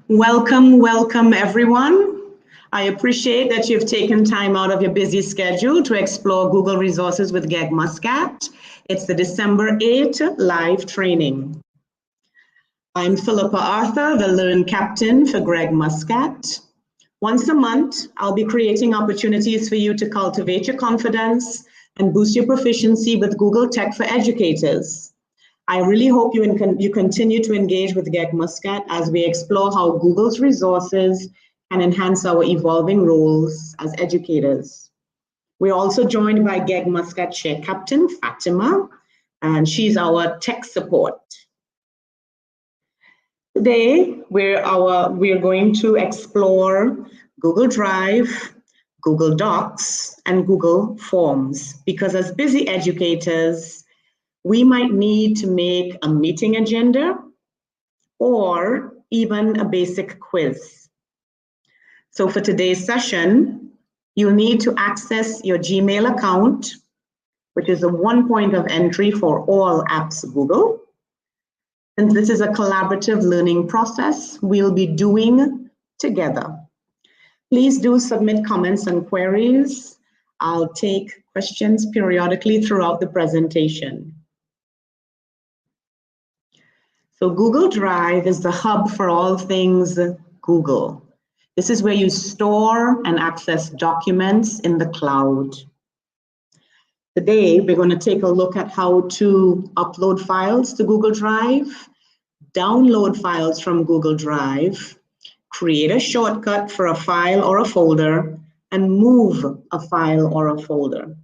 Welcome everyone. I appreciate that you've taken time out of your busy schedule to explore Google resources with Greg Muscat. It's the December 8 live training. I'm Philippa Arthur, the Learn Captain for Greg Muscat. Once a month, I'll be creating opportunities for you to cultivate your confidence and boost your proficiency with Google Tech for Educators. I really hope you continue to engage with Greg Muscat as we explore how Google's resources can enhance our evolving roles as educators. We're also joined by Greg Muscat Chair Captain Fatima, and she's our tech support. Today, we're going to explore Google Drive, Google Docs, and Google Forms, because as busy educators, we might need to make a meeting agenda or even a basic quiz. So for today's session, you'll need to access your Gmail account, which is a one point of entry for all apps Google. Since this is a collaborative learning process, we'll be doing together. Please do submit comments and queries. I'll take questions periodically throughout the presentation. So Google Drive is the hub for all things Google. This is where you store and access documents in the cloud. Today, we're going to take a look at how to upload files to Google Drive, download files from Google Drive, create a shortcut for a file or a folder, and move a file or a folder.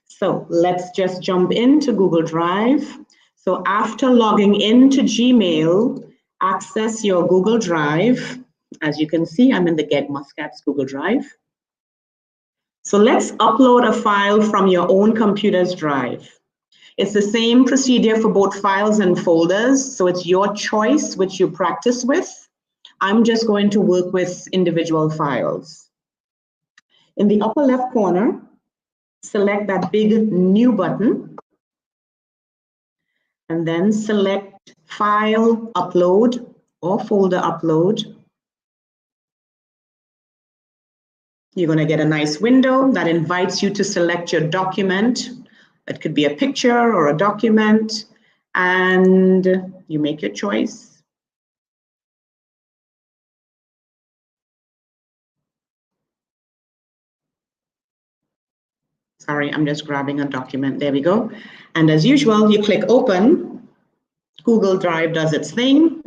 So let's just jump into Google Drive. So after logging into Gmail, access your Google Drive. As you can see, I'm in the Greg Muscat's Google Drive. So let's upload a file from your own computer's drive. It's the same procedure for both files and folders, so it's your choice which you practice with. I'm just going to work with individual files. In the upper left corner, select that big New button, and then select File Upload or Folder Upload. You're going to get a nice window that invites you to select your document. It could be a picture or a document, and you make your choice. Sorry, I'm just grabbing a document. There we go. And as usual, you click Open. Google Drive does its thing.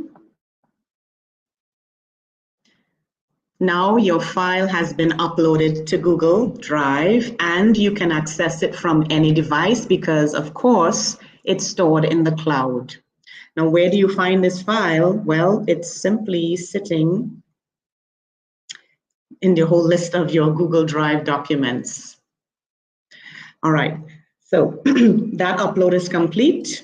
Now your file has been uploaded to Google Drive, and you can access it from any device because, of course, it's stored in the cloud. Now, where do you find this file? Well, it's simply sitting in the whole list of your Google Drive documents. All right, so that upload is complete.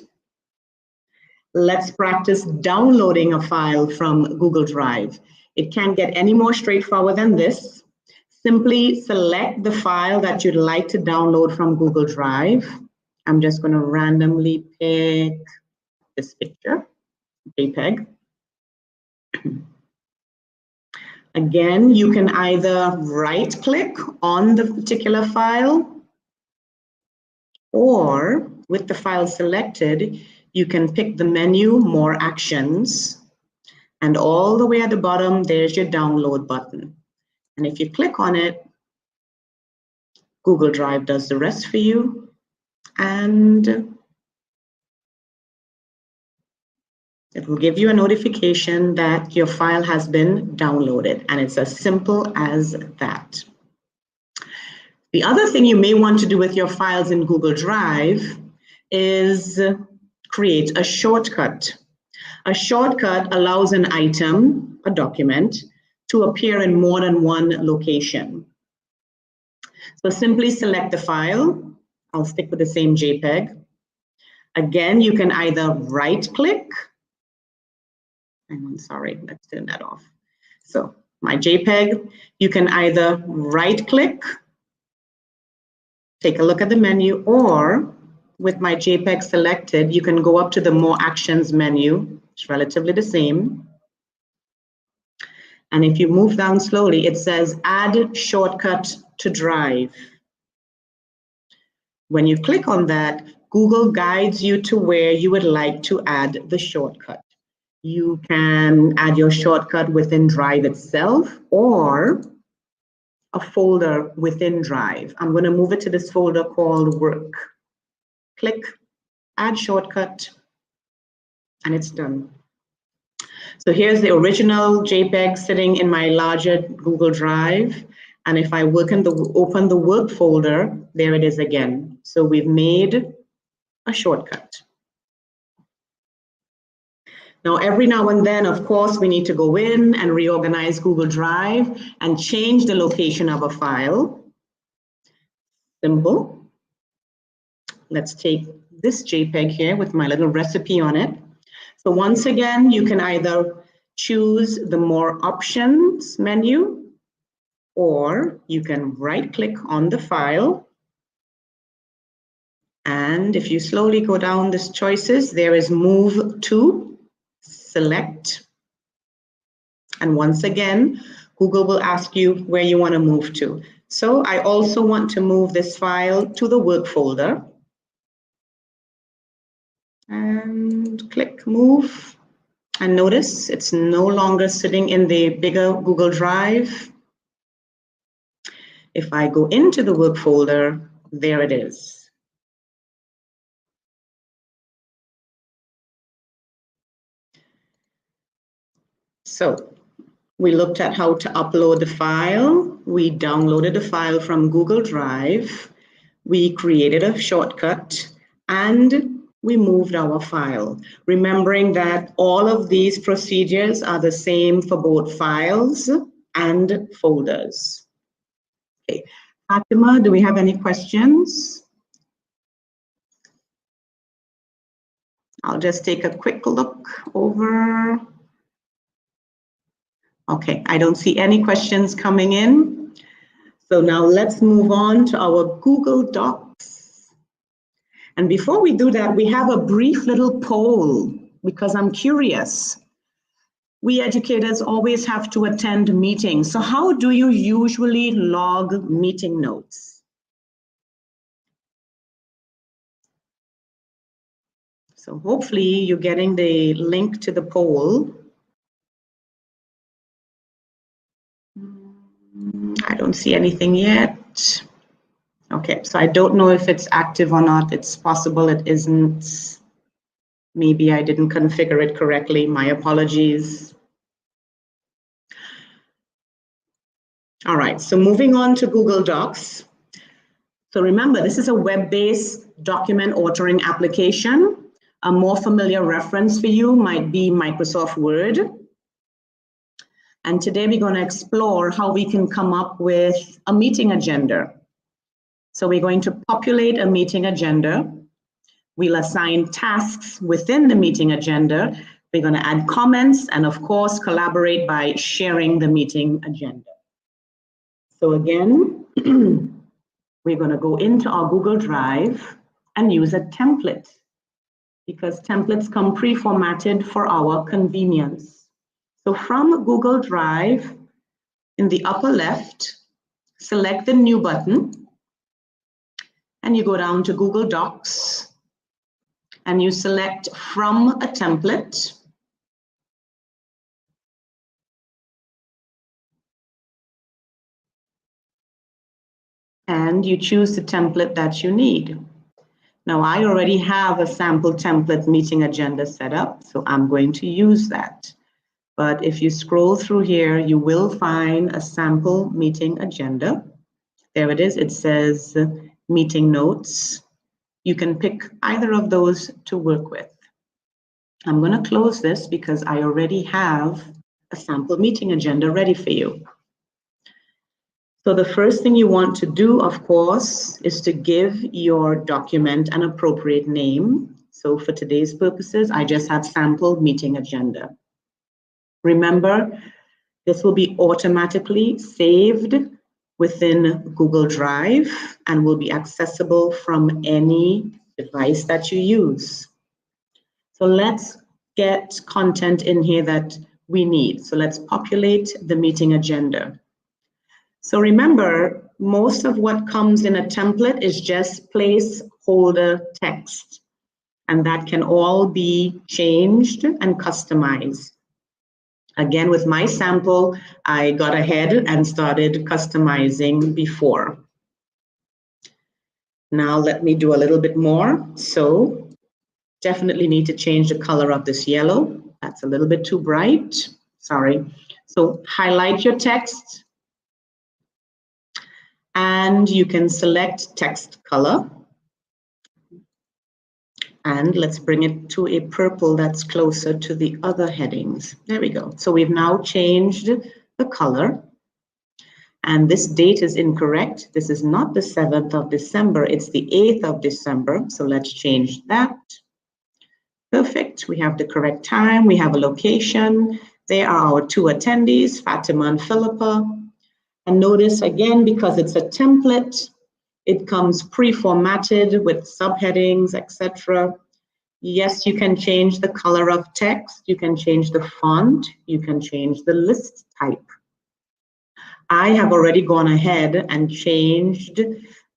Let's practice downloading a file from Google Drive. It can't get any more straightforward than this. Simply select the file that you'd like to download from Google Drive. I'm just going to randomly pick this picture, JPEG. Again, you can either right-click on the particular file, or with the file selected, you can pick the menu, More Actions, and all the way at the bottom, there's your download button. And if you click on it, Google Drive does the rest for you, and it will give you a notification that your file has been downloaded, and it's as simple as that. The other thing you may want to do with your files in Google Drive is create a shortcut. A shortcut allows an item, a document, to appear in more than one location. So simply select the file. I'll stick with the same JPEG. Again, you can either right-click. I'm sorry, let's turn that off. So my JPEG, you can either right-click, take a look at the menu, or with my JPEG selected, you can go up to the More Actions menu It's relatively the same. And if you move down slowly, it says add shortcut to Drive. When you click on that, Google guides you to where you would like to add the shortcut. You can add your shortcut within Drive itself or a folder within Drive. I'm going to move it to this folder called Work. Click Add Shortcut, and it's done. So here's the original JPEG sitting in my larger Google Drive. And if I open the Work folder, there it is again. So we've made a shortcut. Now, every now and then, of course, we need to go in and reorganize Google Drive and change the location of a file. Simple. Let's take this JPEG here with my little recipe on it. So once again, you can either choose the More Options menu, or you can right-click on the file. And if you slowly go down these choices, there is Move To, Select. And once again, Google will ask you where you want to move to. So I also want to move this file to the Work folder. And click Move. And notice it's no longer sitting in the bigger Google Drive. If I go into the Work folder, there it is. So we looked at how to upload the file. We downloaded the file from Google Drive. We created a shortcut and we moved our file. Remembering that all of these procedures are the same for both files and folders. Okay, Fatima, do we have any questions? I'll just take a quick look over. Okay, I don't see any questions coming in. So now let's move on to our Google Docs. And before we do that, we have a brief little poll because I'm curious. We educators always have to attend meetings. So how do you usually log meeting notes? So hopefully you're getting the link to the poll. I don't see anything yet. Okay, so I don't know if it's active or not. It's possible it isn't. Maybe I didn't configure it correctly. My apologies. All right, so moving on to Google Docs. So remember, this is a web-based document authoring application. A more familiar reference for you might be Microsoft Word. And today we're going to explore how we can come up with a meeting agenda. So we're going to populate a meeting agenda. We'll assign tasks within the meeting agenda. We're going to add comments and, of course, collaborate by sharing the meeting agenda. So again, we're going to go into our Google Drive and use a template because templates come pre-formatted for our convenience. So from Google Drive, in the upper left, select the New button, and you go down to Google Docs, and you select From a Template. And you choose the template that you need. Now, I already have a sample template meeting agenda set up, so I'm going to use that. But if you scroll through here, you will find a sample meeting agenda. There it is. It says meeting notes. You can pick either of those to work with. I'm going to close this because I already have a sample meeting agenda ready for you. So the first thing you want to do, of course, is to give your document an appropriate name. So for today's purposes, I just have sample meeting agenda. Remember, this will be automatically saved within Google Drive and will be accessible from any device that you use. So let's get content in here that we need. So let's populate the meeting agenda. So remember, most of what comes in a template is just placeholder text, and that can all be changed and customized. Again, with my sample, I got ahead and started customizing before. Now let me do a little bit more. So definitely need to change the color of this yellow. That's a little bit too bright. Sorry. So highlight your text, and you can select text color. And let's bring it to a purple that's closer to the other headings. There we go. So we've now changed the color. And this date is incorrect. This is not the 7th of December, it's the 8th of December. So let's change that. Perfect. We have the correct time. We have a location. There are our two attendees, Fatima and Philippa. And notice again, because it's a template, it comes pre-formatted with subheadings, etc. Yes, you can change the color of text. You can change the font. You can change the list type. I have already gone ahead and changed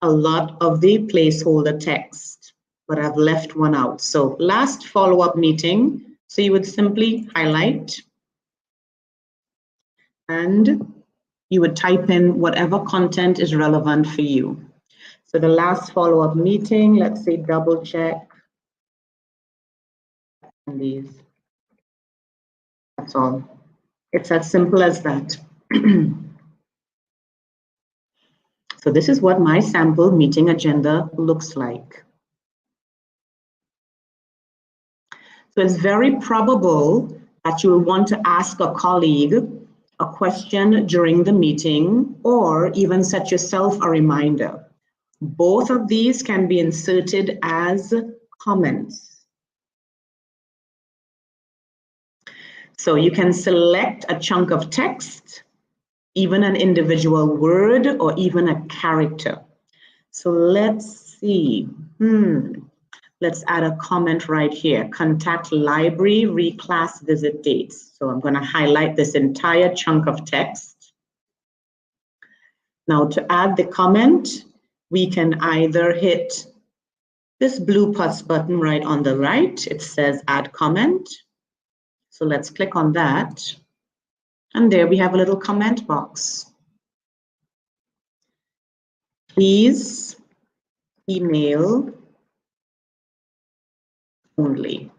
a lot of the placeholder text, but I've left one out. So last follow-up meeting, so you would simply highlight and you would type in whatever content is relevant for you. So the last follow-up meeting, let's say double check these. That's all. It's as simple as that. So this is what my sample meeting agenda looks like. So it's very probable that you will want to ask a colleague a question during the meeting, or even set yourself a reminder. Both of these can be inserted as comments. So you can select a chunk of text, even an individual word, or even a character. So let's see. Let's add a comment right here. Contact library, reclass visit dates. So I'm going to highlight this entire chunk of text. Now to add the comment, we can either hit this blue plus button right on the right. It says add comment. So let's click on that. And there we have a little comment box. Please email only.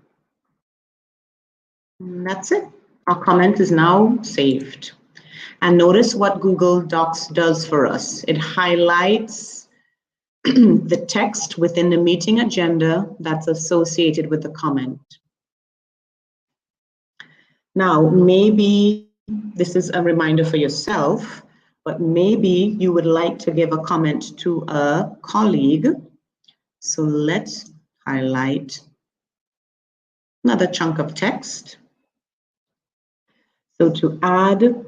And that's it. Our comment is now saved. And notice what Google Docs does for us. It highlights the text within the meeting agenda that's associated with the comment. Now, maybe this is a reminder for yourself, but maybe you would like to give a comment to a colleague. So let's highlight another chunk of text. So to add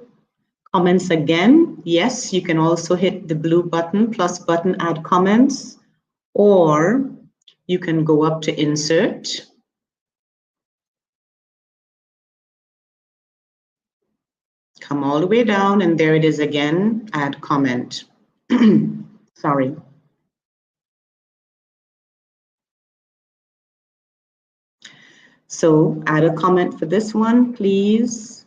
comments again, yes, you can also hit the blue button, plus button, add comments, or you can go up to insert. Come all the way down, and there it is again, add comment. Sorry. So add a comment for this one, please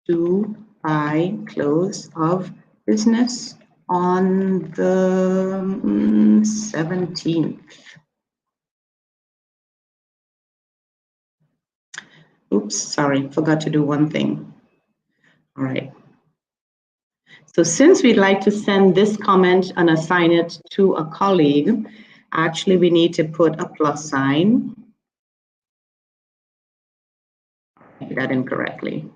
do by close of business on the 17th. Oops, sorry, forgot to do one thing. All right. So since we'd like to send this comment and assign it to a colleague, actually we need to put a plus sign. I did that incorrectly.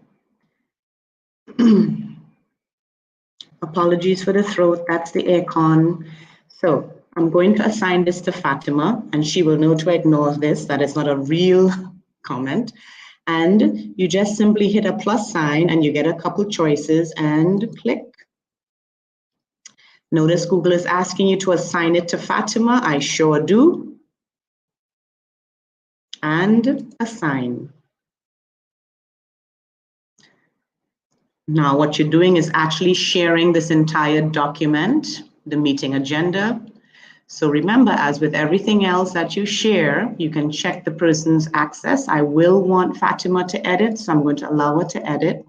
Apologies for the throat, that's the aircon. So I'm going to assign this to Fatima, and she will know to ignore this, that it's not a real comment. And you just simply hit a plus sign and you get a couple choices and click. Notice Google is asking you to assign it to Fatima. I sure do. And assign. Now, what you're doing is actually sharing this entire document, the meeting agenda. So remember, as with everything else that you share, you can check the person's access. I will want Fatima to edit, so I'm going to allow her to edit.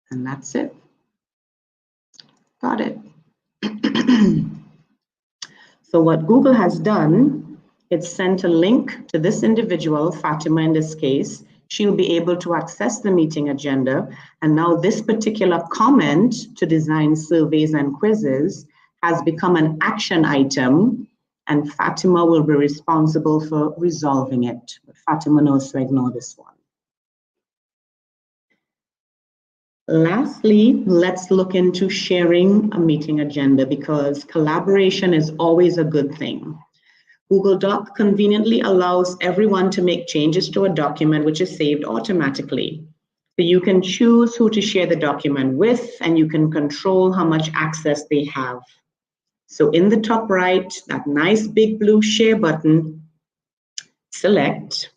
And that's it. Got it. So what Google has done, it's sent a link to this individual, Fatima in this case. She'll be able to access the meeting agenda. And now this particular comment to design surveys and quizzes has become an action item, and Fatima will be responsible for resolving it. But Fatima knows to ignore this one. Lastly, let's look into sharing a meeting agenda, because collaboration is always a good thing. Google Doc conveniently allows everyone to make changes to a document which is saved automatically. So you can choose who to share the document with, and you can control how much access they have. So in the top right, that nice big blue share button, select,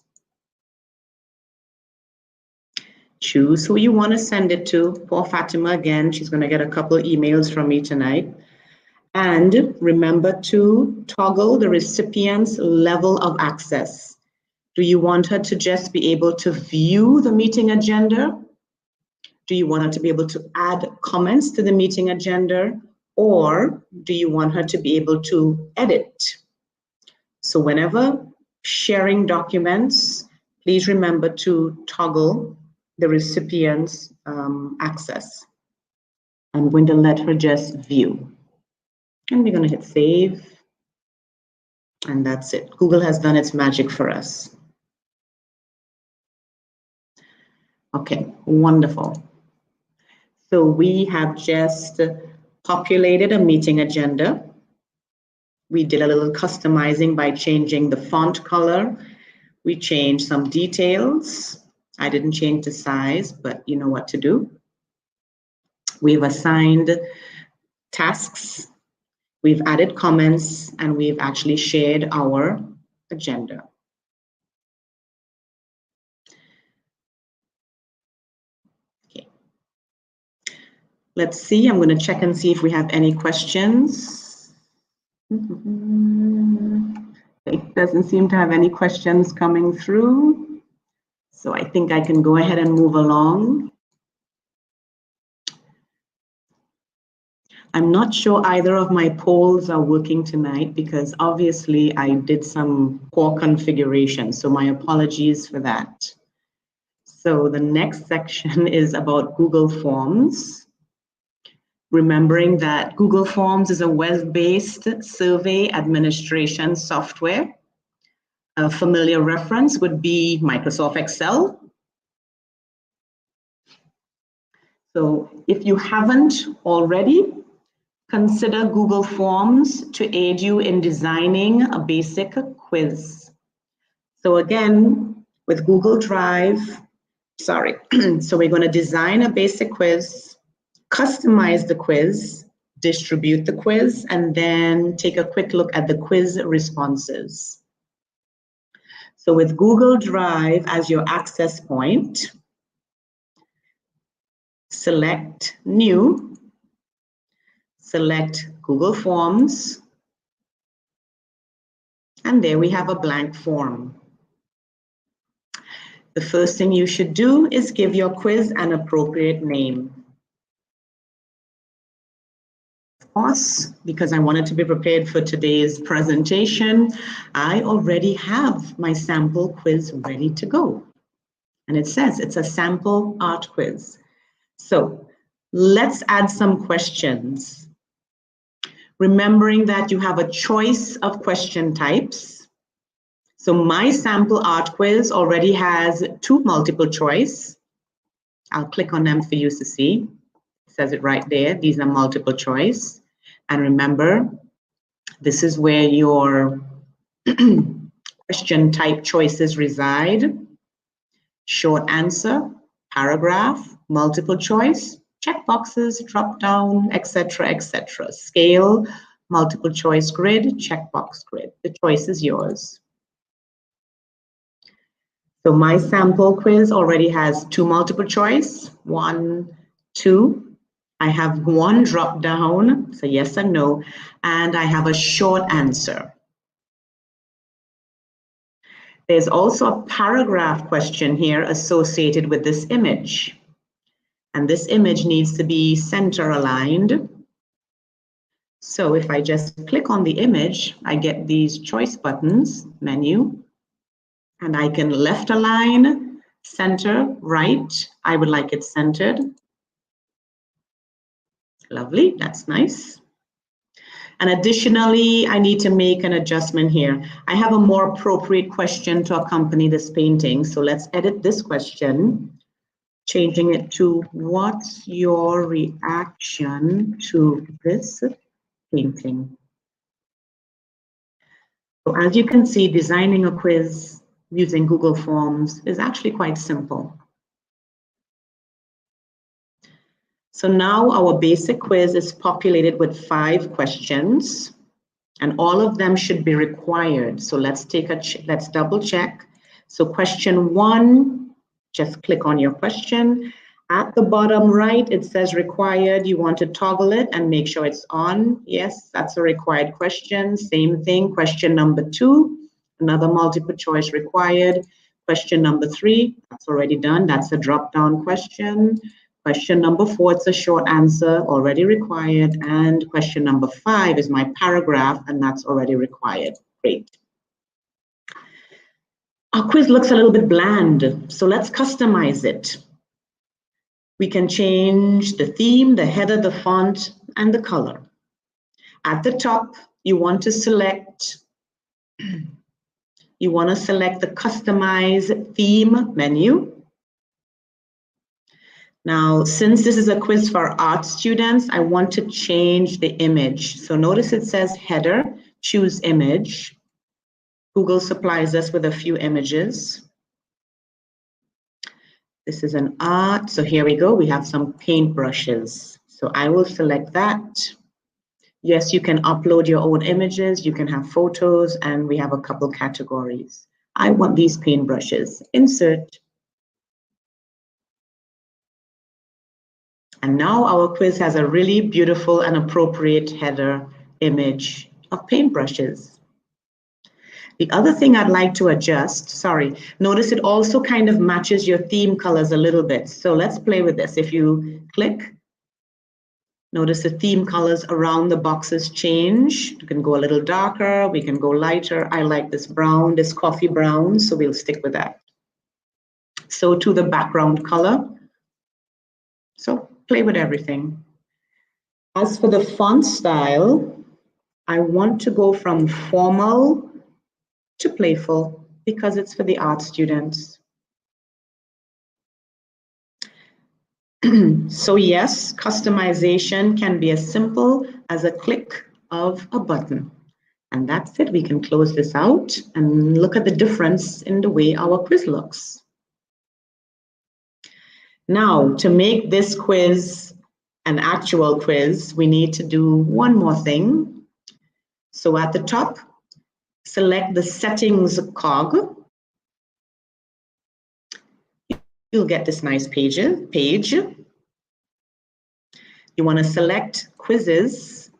choose who you want to send it to. Poor Fatima again, she's going to get a couple emails from me tonight. And remember to toggle the recipient's level of access. Do you want her to just be able to view the meeting agenda? Do you want her to be able to add comments to the meeting agenda? Or do you want her to be able to edit? So whenever sharing documents, please remember to toggle the recipient's access. I'm going to let her just view. And we're going to hit save. And that's it. Google has done its magic for us. Okay, wonderful. So we have just populated a meeting agenda. We did a little customizing by changing the font color. We changed some details. I didn't change the size, but you know what to do. We've assigned tasks. We've added comments, and we've actually shared our agenda. Okay. Let's see, I'm going to check and see if we have any questions. It doesn't seem to have any questions coming through. So I think I can go ahead and move along. I'm not sure either of my polls are working tonight, because obviously I did some poor configuration. So my apologies for that. So the next section is about Google Forms. Remembering that Google Forms is a web-based survey administration software. A familiar reference would be Microsoft Excel. So if you haven't already, consider Google Forms to aid you in designing a basic quiz. So again, with Google Drive, so we're going to design a basic quiz, customize the quiz, distribute the quiz, and then take a quick look at the quiz responses. So with Google Drive as your access point, select New, select Google Forms, and there we have a blank form. The first thing you should do is give your quiz an appropriate name. Of course, because I wanted to be prepared for today's presentation, I already have my sample quiz ready to go. And it says it's a sample art quiz. So let's add some questions. Remembering that you have a choice of question types. So my sample art quiz already has 2 multiple choice. I'll click on them for you to see. It says it right there. These are multiple choice. And remember, this is where your question type choices reside. Short answer, paragraph, multiple choice, checkboxes, drop down, etc., etc. Scale, multiple choice grid, checkbox grid. The choice is yours. So my sample quiz already has 2 multiple choice, 1, 2. I have 1 drop down, so yes and no, and I have a short answer. There's also a paragraph question here associated with this image. And this image needs to be center aligned. So if I just click on the image, I get these choice buttons, menu, and I can left align, center, right. I would like it centered. Lovely, that's nice. And additionally, I need to make an adjustment here. I have a more appropriate question to accompany this painting. So let's edit this question, changing it to what's your reaction to this painting? So as you can see, designing a quiz using Google Forms is actually quite simple. So now our basic quiz is populated with 5 questions, and all of them should be required. So let's double check. So question 1, just click on your question. At the bottom right, it says required. You want to toggle it and make sure it's on. Yes, that's a required question. Same thing, question number 2, another multiple choice required. Question number 3, that's already done. That's a drop-down question. Question number 4, it's a short answer, already required. And question number 5 is my paragraph, and that's already required. Great. Our quiz looks a little bit bland, so let's customize it. We can change the theme, the header, the font, and the color. At the top, you want to select the Customize Theme menu. Now, since this is a quiz for art students, I want to change the image. So notice it says header, choose image. Google supplies us with a few images. This is an art, so here we go. We have some paint brushes. So I will select that. Yes, you can upload your own images, you can have photos, and we have a couple categories. I want these paint brushes. Insert. And now our quiz has a really beautiful and appropriate header image of paintbrushes. The other thing I'd like to adjust, notice it also kind of matches your theme colors a little bit. So let's play with this. If you click, notice the theme colors around the boxes change. You can go a little darker, we can go lighter. I like this brown, this coffee brown, so we'll stick with that. So to the background color. So play with everything. As for the font style, I want to go from formal to playful because it's for the art students. So yes, customization can be as simple as a click of a button. And that's it. We can close this out and look at the difference in the way our quiz looks. Now, to make this quiz an actual quiz, we need to do one more thing. So at the top, select the settings cog. You'll get this nice page. You want to select quizzes.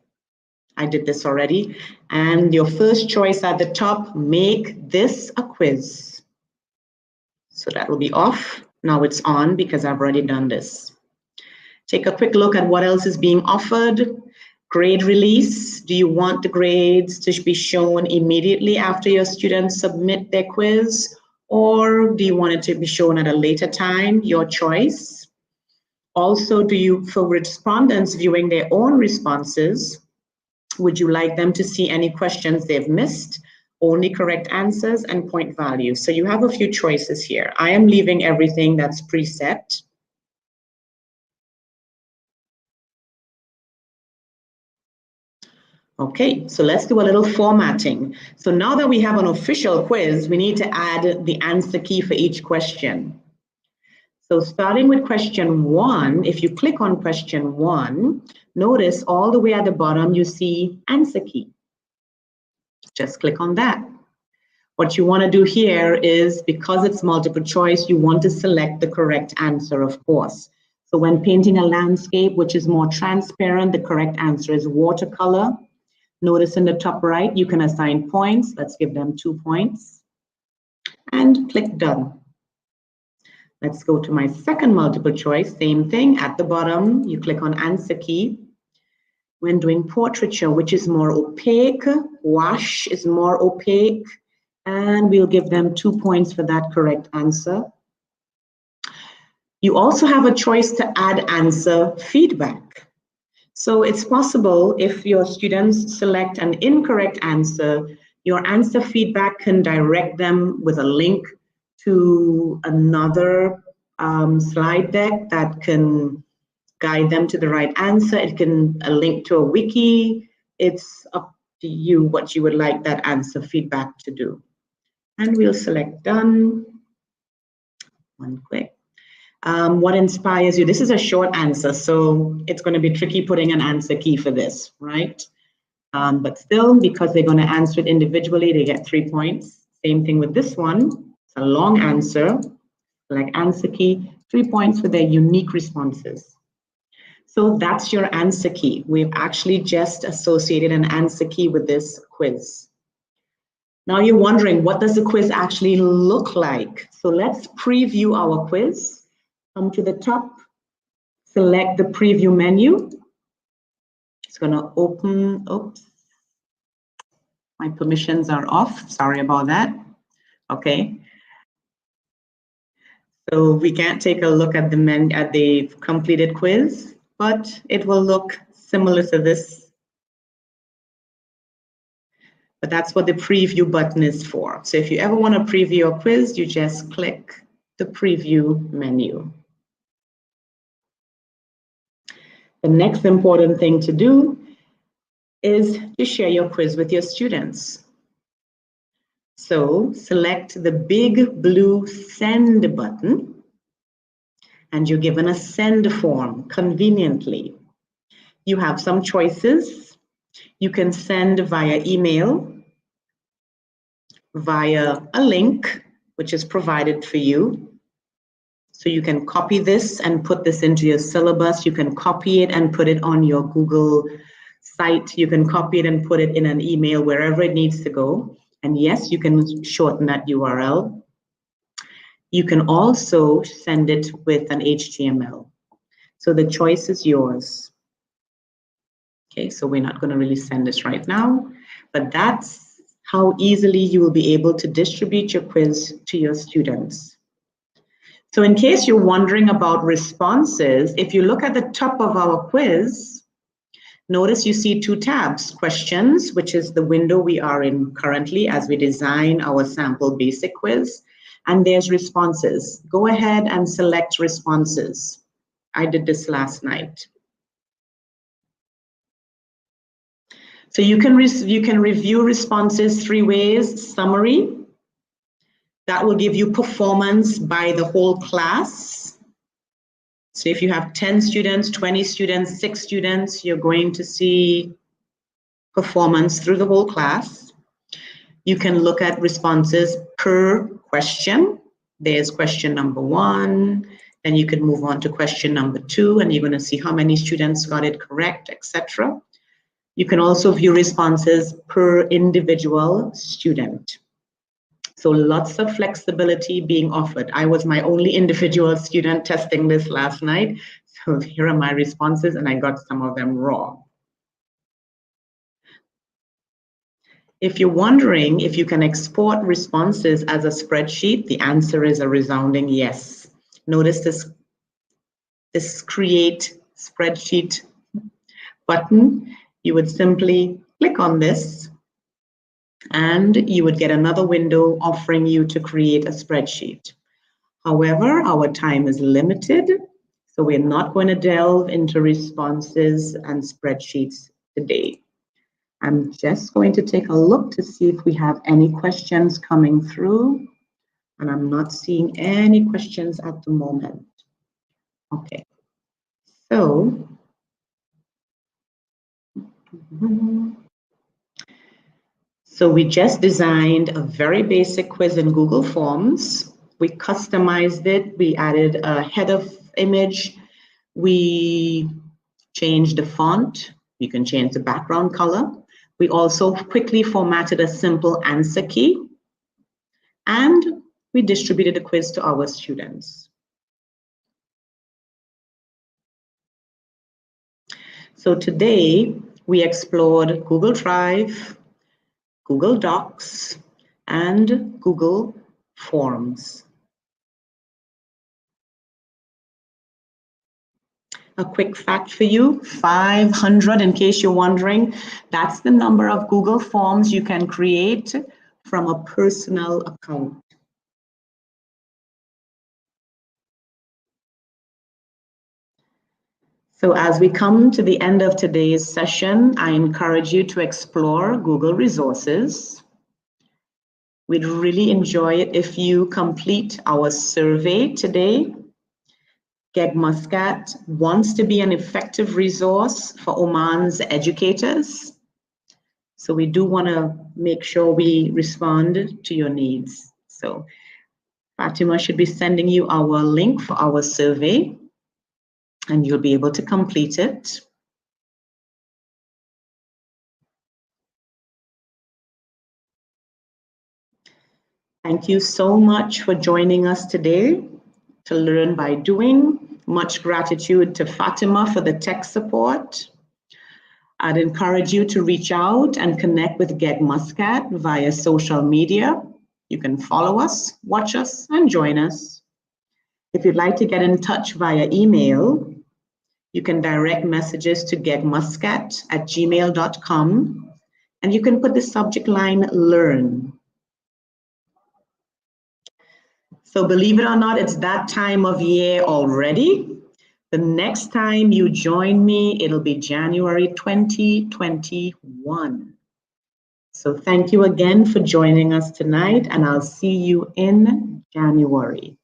I did this already. And your first choice at the top, make this a quiz. So that will be off. Now it's on because I've already done this. Take a quick look at what else is being offered. Grade release. Do you want the grades to be shown immediately after your students submit their quiz? Or do you want it to be shown at a later time? Your choice. Also, for respondents viewing their own responses, would you like them to see any questions they've missed, only correct answers, and point value? So you have a few choices here. I am leaving everything that's preset. Okay, so let's do a little formatting. So now that we have an official quiz, we need to add the answer key for each question. So starting with question 1, if you click on question 1, notice all the way at the bottom, you see answer key. Just click on that. What you want to do here is, because it's multiple choice, you want to select the correct answer, of course. So when painting a landscape, which is more transparent, the correct answer is watercolor. Notice in the top right, you can assign points. Let's give them 2 points. And click done. Let's go to my second multiple choice. Same thing. At the bottom, you click on answer key. When doing portraiture, which is more opaque, wash is more opaque, and we'll give them 2 points for that correct answer. You also have a choice to add answer feedback. So it's possible if your students select an incorrect answer, your answer feedback can direct them with a link to another slide deck that can guide them to the right answer. It can link to a wiki. It's up to you what you would like that answer feedback to do. And we'll select done. One quick. What inspires you? This is a short answer, so it's going to be tricky putting an answer key for this, right? But still, because they're going to answer it individually, they get 3 points. Same thing with this one. It's a long answer, like answer key, 3 points for their unique responses. So that's your answer key. We've actually just associated an answer key with this quiz. Now you're wondering, what does the quiz actually look like? So let's preview our quiz. Come to the top, select the preview menu. It's going to open, oops, my permissions are off. Sorry about that. Okay. So we can't take a look at the completed quiz, but it will look similar to this. But that's what the preview button is for. So if you ever want to preview a quiz, you just click the preview menu. The next important thing to do is to share your quiz with your students. So select the big blue send button, and you're given a send form conveniently. You have some choices. You can send via email, via a link, which is provided for you. So you can copy this and put this into your syllabus. You can copy it and put it on your Google site. You can copy it and put it in an email, wherever it needs to go. And yes, you can shorten that URL. You can also send it with an HTML. So the choice is yours. Okay, so we're not going to really send this right now, but that's how easily you will be able to distribute your quiz to your students. So in case you're wondering about responses, if you look at the top of our quiz, notice you see 2 tabs: questions, which is the window we are in currently as we design our sample basic quiz, and there's responses. Go ahead and select responses. I did this last night. So you can review responses 3 ways: summary, that will give you performance by the whole class. So if you have 10 students, 20 students, 6 students, you're going to see performance through the whole class. You can look at responses per question. There's question number 1, then you can move on to question number 2, and you're going to see how many students got it correct, etc. You can also view responses per individual student. So lots of flexibility being offered. I was my only individual student testing this last night. So here are my responses, and I got some of them wrong. If you're wondering if you can export responses as a spreadsheet, the answer is a resounding yes. Notice this create spreadsheet button. You would simply click on this, and you would get another window offering you to create a spreadsheet. However, our time is limited, so we're not going to delve into responses and spreadsheets today. I'm just going to take a look to see if we have any questions coming through, and I'm not seeing any questions at the moment. Okay, so So we just designed a very basic quiz in Google Forms. We customized it. We added a header image. We changed the font. You can change the background color. We also quickly formatted a simple answer key. And we distributed the quiz to our students. So today, we explored Google Drive, Google Docs, and Google Forms. A quick fact for you, 500, in case you're wondering, that's the number of Google Forms you can create from a personal account. So as we come to the end of today's session, I encourage you to explore Google resources. We'd really enjoy it if you complete our survey today. GEG Muscat wants to be an effective resource for Oman's educators. So we do want to make sure we respond to your needs. So Fatima should be sending you our link for our survey, and you'll be able to complete it. Thank you so much for joining us today to learn by doing. Much gratitude to Fatima for the tech support. I'd encourage you to reach out and connect with GEG Muscat via social media. You can follow us, watch us, and join us. If you'd like to get in touch via email, you can direct messages to gegmuscat@gmail.com, and you can put the subject line Learn. So believe it or not, it's that time of year already. The next time you join me, it'll be January 2021. So thank you again for joining us tonight, and I'll see you in January.